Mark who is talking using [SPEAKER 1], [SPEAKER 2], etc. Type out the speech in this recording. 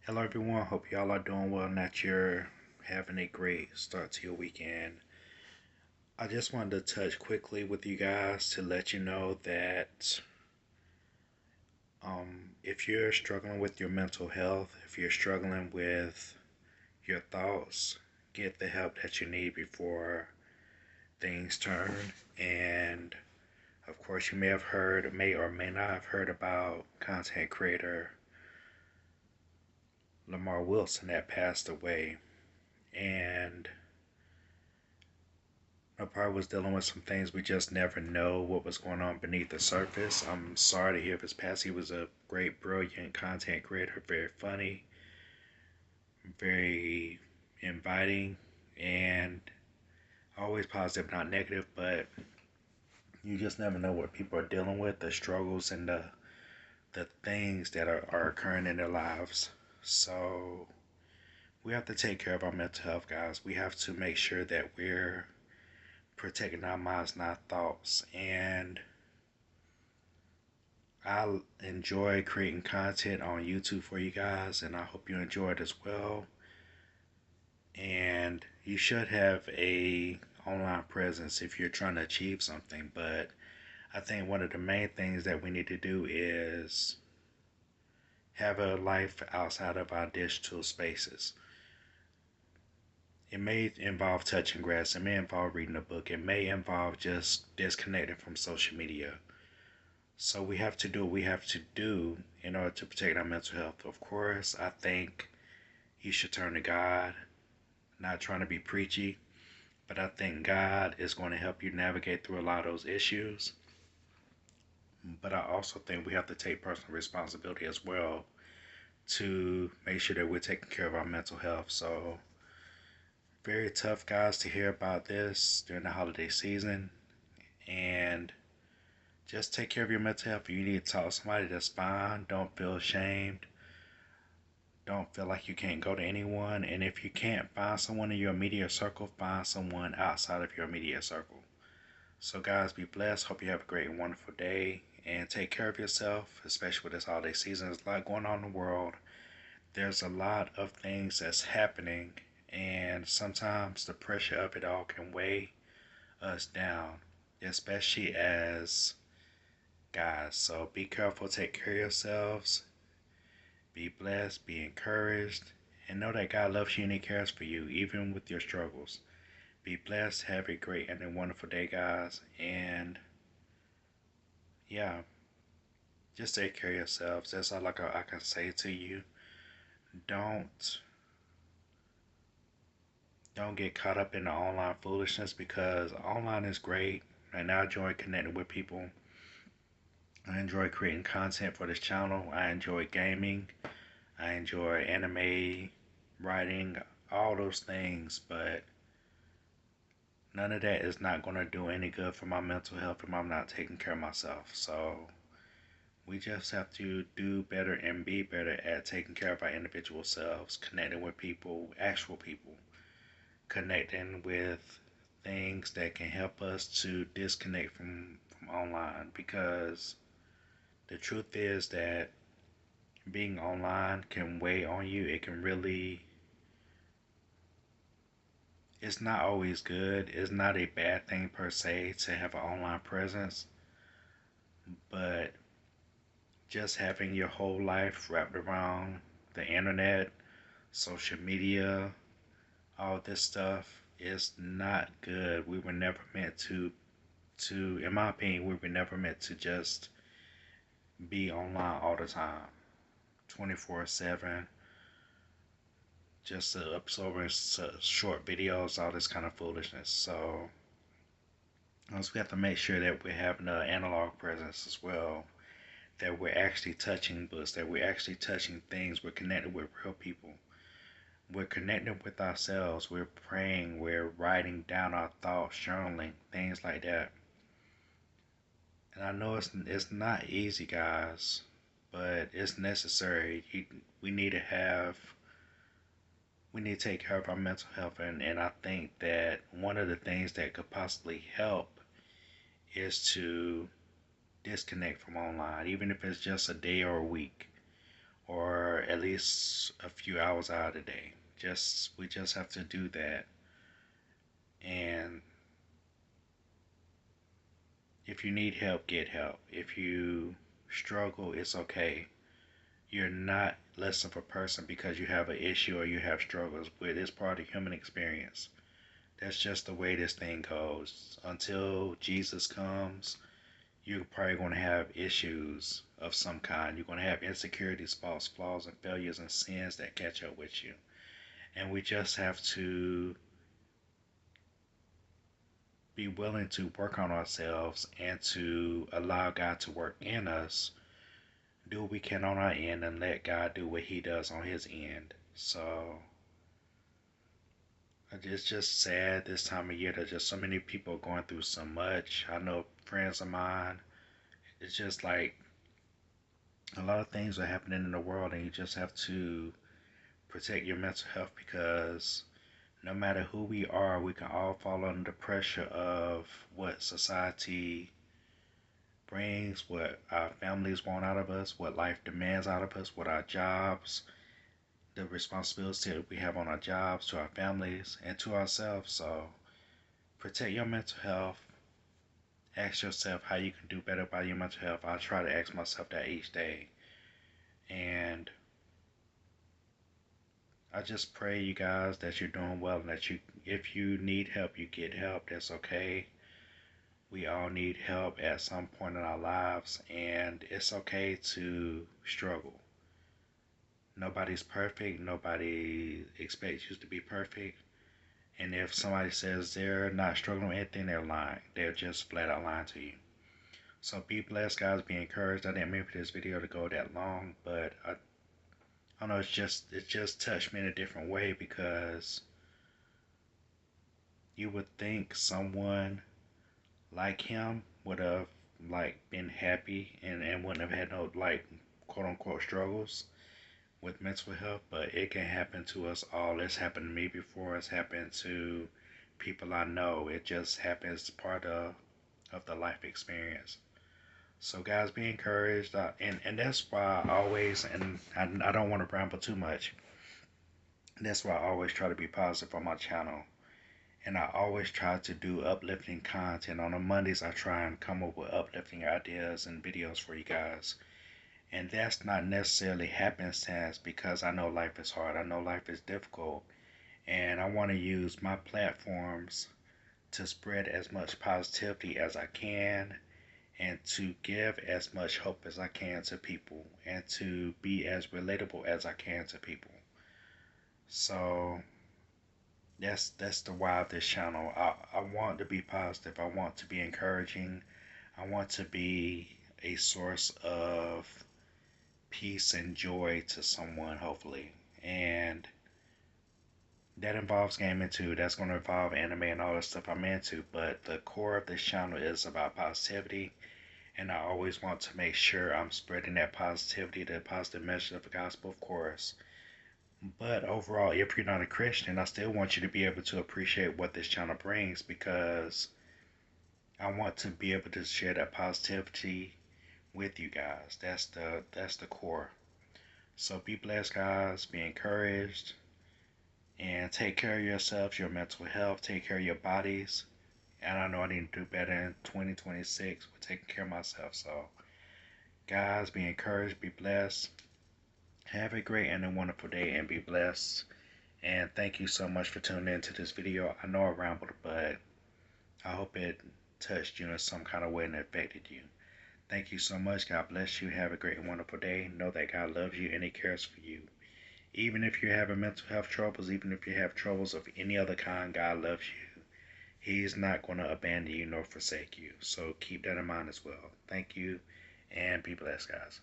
[SPEAKER 1] Hello, everyone. Hope y'all are doing well and that you're having a great start to your weekend. I just wanted to touch quickly with you guys to let you know that if you're struggling with your mental health, if you're struggling with your thoughts, get the help that you need before things turn. And of course, you may have heard, may or may not have heard about content creator Lamar Wilson that passed away. And I probably was dealing with some things we just never know what was going on beneath the surface. I'm sorry to hear of his past. He was a great, brilliant content creator, very funny, very inviting, and always positive, not negative. But you just never know what people are dealing with, the struggles and the things that are occurring in their lives. So we have to take care of our mental health, guys. We have to make sure that we're protecting our minds and our thoughts. And I enjoy creating content on YouTube for you guys, and I hope you enjoy it as well. And you should have a online presence if you're trying to achieve something. But I think one of the main things that we need to do is have a life outside of our digital spaces. It may involve touching grass, it may involve reading a book, it may involve just disconnecting from social media. So we have to do what we have to do in order to protect our mental health. Of course, I think you should turn to God. Not trying to be preachy, but I think God is going to help you navigate through a lot of those issues. But I also think we have to take personal responsibility as well to make sure that we're taking care of our mental health. So, very tough, guys, to hear about this during the holiday season. And just take care of your mental health. If you need to talk to somebody, that's fine. Don't feel ashamed. Don't feel like you can't go to anyone. And if you can't find someone in your immediate circle, find someone outside of your immediate circle. So, guys, be blessed. Hope you have a great and wonderful day. And take care of yourself, especially with this holiday season. There's a lot going on in the world. There's a lot of things that's happening. And sometimes the pressure of it all can weigh us down, especially as guys. So be careful, take care of yourselves, be blessed, be encouraged, and know that God loves you and He cares for you, even with your struggles. Be blessed, have a great and a wonderful day, guys, and yeah, just take care of yourselves. That's all I can say to you. Don't don't get caught up in the online foolishness because online is great, and I enjoy connecting with people. I enjoy creating content for this channel. I enjoy gaming. I enjoy anime, writing, all those things, but none of that is not going to do any good for my mental health if I'm not taking care of myself. So we just have to do better and be better at taking care of our individual selves, connecting with people, actual people, connecting with things that can help us to disconnect from online, because the truth is that being online can weigh on you. It can really, it's not always good. It's not a bad thing per se to have an online presence, but just having your whole life wrapped around the internet, social media, all this stuff is not good. We were never meant to in my opinion, we were never meant to just be online all the time, 24/7, just absorbing short videos, all this kind of foolishness. So we have to make sure that we're having an analog presence as well, that we're actually touching books, that we're actually touching things, we're connected with real people, we're connected with ourselves, we're praying, we're writing down our thoughts, journaling, things like that. And I know it's not easy, guys, but it's necessary. We need to have, we need to take care of our mental health, and I think that one of the things that could possibly help is to disconnect from online, even if it's just a day or a week, or at least a few hours out of the day. We just have to do that. And if you need help, get help. If you struggle, it's okay. You're not less of a person because you have an issue or you have struggles, but it's part of human experience. That's just the way this thing goes. Until Jesus comes, you're probably going to have issues of some kind. You're going to have insecurities, faults, flaws, and failures and sins that catch up with you. And we just have to be willing to work on ourselves and to allow God to work in us, do what we can on our end, and let God do what He does on His end. So it's just sad this time of year that just so many people are going through so much. I know friends of mine, it's just like a lot of things are happening in the world, and you just have to protect your mental health because no matter who we are, we can all fall under the pressure of what society brings, what our families want out of us, what life demands out of us, what our jobs, the responsibility that we have on our jobs, to our families, and to ourselves. So protect your mental health. Ask yourself how you can do better by your mental health. I try to ask myself that each day. And I just pray, you guys, that you're doing well and that if you need help, you get help. That's okay. We all need help at some point in our lives, and it's okay to struggle. Nobody's perfect. Nobody expects you to be perfect. And if somebody says they're not struggling with anything, they're lying. They're just flat out lying to you. So be blessed, guys. Be encouraged. I didn't mean for this video to go that long, but I don't know. It just touched me in a different way because you would think someone like him would have been happy and wouldn't have had no quote unquote struggles with mental health, but it can happen to us all. It's happened to me before. It's happened to people I know. It just happens part of the life experience. So guys, be encouraged, and that's why I always, and I don't want to ramble too much. That's why I always try to be positive on my channel, and I always try to do uplifting content. On the Mondays, I try and come up with uplifting ideas and videos for you guys. And that's not necessarily happenstance because I know life is hard. I know life is difficult. And I want to use my platforms to spread as much positivity as I can and to give as much hope as I can to people and to be as relatable as I can to people. So that's the why of this channel. I want to be positive. I want to be encouraging. I want to be a source of peace and joy to someone, hopefully. And that involves gaming too. That's going to involve anime and all that stuff I'm into. But the core of this channel is about positivity. And I always want to make sure I'm spreading that positivity, the positive message of the gospel, of course. But overall, if you're not a Christian, I still want you to be able to appreciate what this channel brings because I want to be able to share that positivity with you guys. That's the core. So be blessed, guys. Be encouraged. And take care of yourselves, your mental health. Take care of your bodies. And I know I need to do better in 2026 with taking care of myself. So, guys, be encouraged. Be blessed. Have a great and a wonderful day and be blessed. And thank you so much for tuning into this video. I know I rambled, but I hope it touched you in some kind of way and affected you. Thank you so much. God bless you. Have a great and wonderful day. Know that God loves you and He cares for you. Even if you're having mental health troubles, even if you have troubles of any other kind, God loves you. He's not going to abandon you nor forsake you. So keep that in mind as well. Thank you and be blessed, guys.